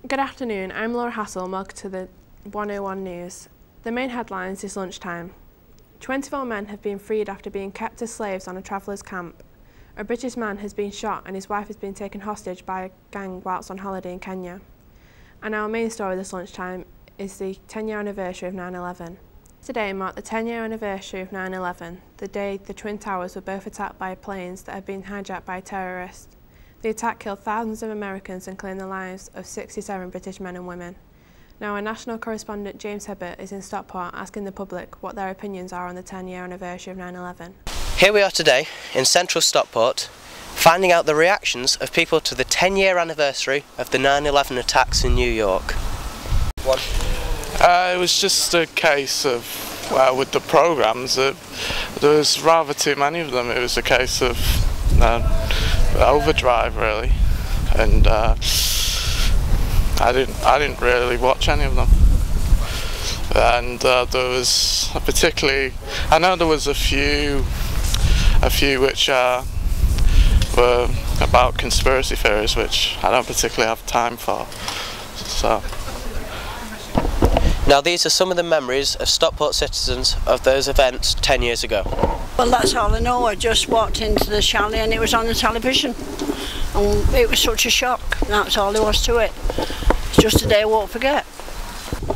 Good afternoon, I'm Laura Hassel and welcome to the 101 News. The main headlines this lunchtime. 24 men have been freed after being kept as slaves on a travellers' camp. A British man has been shot and his wife has been taken hostage by a gang whilst on holiday in Kenya. And our main story this lunchtime is the 10-year anniversary of 9/11. Today marked the 10-year anniversary of 9/11, the day the Twin Towers were both attacked by planes that had been hijacked by terrorists. The attack killed thousands of Americans and claimed the lives of 67 British men and women. Now our national correspondent James Hibbert is in Stockport asking the public what their opinions are on the 10-year anniversary of 9/11. Here we are today in central Stockport, finding out the reactions of people to the 10-year anniversary of the 9/11 attacks in New York. It was just a case of, well, with the programmes, there was rather too many of them. It was a case of overdrive, really, and I didn't really watch any of them. And there was particularly, I know there was a few which were about conspiracy theories, which I don't particularly have time for. So. Now these are some of the memories of Stockport citizens of those events 10 years ago. Well, that's all I know. I just walked into the chalet and it was on the television. And it was such a shock. That's all there was to it. It's just a day I won't forget.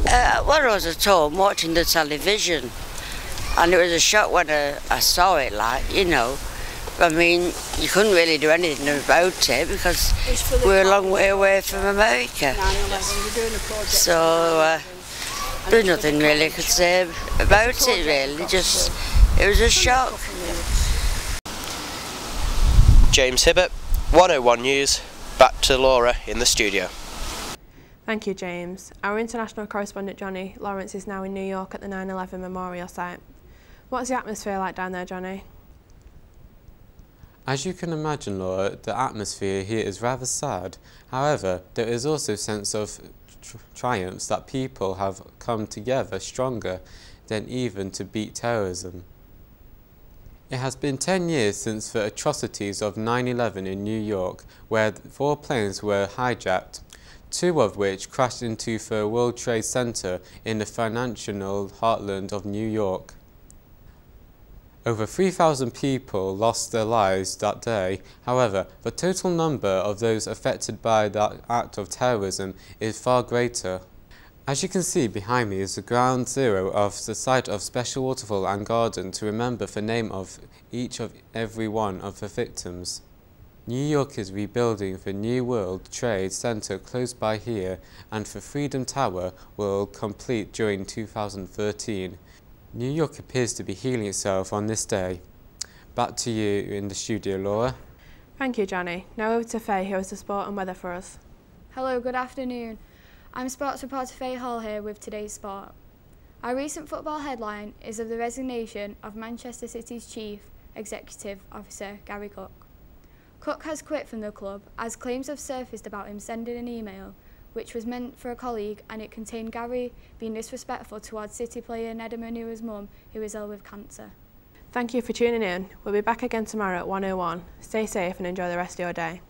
Well, I was at home watching the television, and it was a shock when I saw it, like, you know. I mean, you couldn't really do anything about it because we're a long way away from America. So there's nothing really I could say about it, really. Just, it was a shock. James Hibbert, 101 News, back to Laura in the studio. Thank you, James. Our international correspondent Jonny Lawrence is now in New York at the 9/11 memorial site. What's the atmosphere like down there, Jonny? As you can imagine, Laura, the atmosphere here is rather sad. However, there is also a sense of triumphs that people have come together stronger than even to beat terrorism. It has been 10 years since the atrocities of 9/11 in New York, where 4 planes were hijacked, 2 of which crashed into the World Trade Center in the financial heartland of New York. Over 3,000 people lost their lives that day. However, the total number of those affected by that act of terrorism is far greater. As you can see behind me is the ground zero of the site of Special Waterfall and Garden to remember the name of every one of the victims. New York is rebuilding the new World Trade Center close by here, and the Freedom Tower will complete during 2013. New York appears to be healing itself on this day. Back to you in the studio, Laura. Thank you, Jonny. Now over to Faye, who has the sport and weather for us. Hello, good afternoon. I'm sports reporter Faye Hall here with today's sport. Our recent football headline is of the resignation of Manchester City's Chief Executive Officer Gary Cook. Cook has quit from the club as claims have surfaced about him sending an email which was meant for a colleague, and it contained Gary being disrespectful towards City player Nedda Manua's mum, who is ill with cancer. Thank you for tuning in. We'll be back again tomorrow at 1:01. Stay safe and enjoy the rest of your day.